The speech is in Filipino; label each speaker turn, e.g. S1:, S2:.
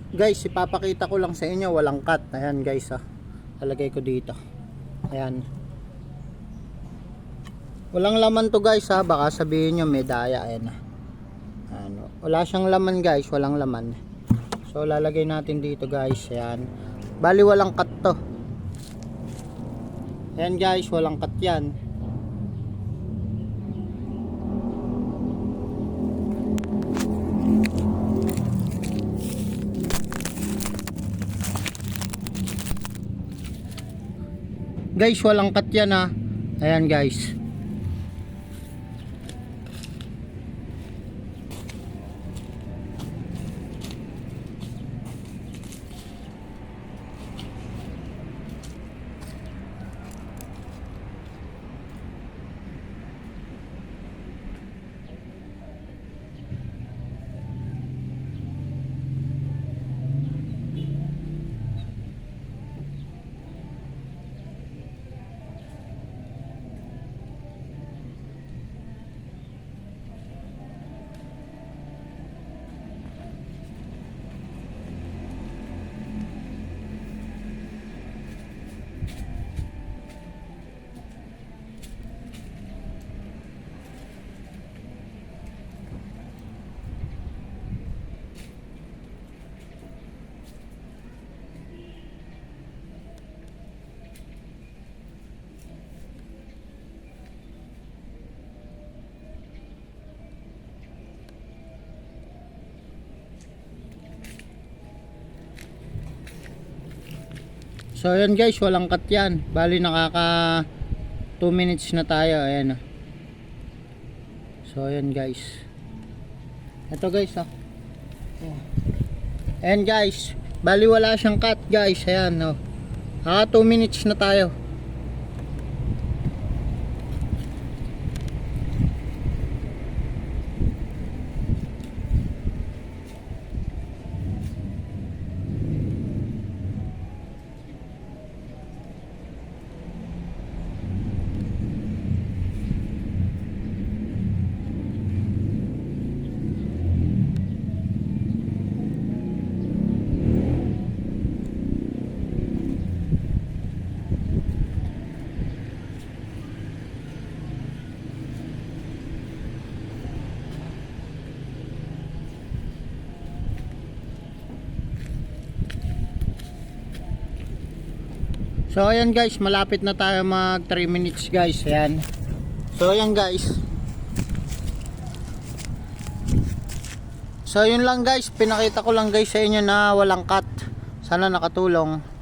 S1: Guys, ipapakita ko lang sa inyo, walang cut. Ayan guys, lalagay ko dito. Ayan. Walang laman to guys, baka sabihin nyo may daya. Ayan. Ano, wala siyang laman guys, walang laman. So lalagay natin dito guys. Ayan. Bali walang cut to. Ayan guys, walang cut yan. Guys, walang cut yan ha. Ayan guys. So ayan guys, walang cut yan. Bali nakaka 2 minutes na tayo. Ayan. So ayan guys. Ito guys ayan guys. Bali wala siyang cut guys. Ayan 2 minutes na tayo. So ayan guys, malapit na tayo mag 3 minutes guys. Ayan. So ayan guys. So yun lang guys, pinakita ko lang guys sa inyo na walang cut. Sana nakatulong.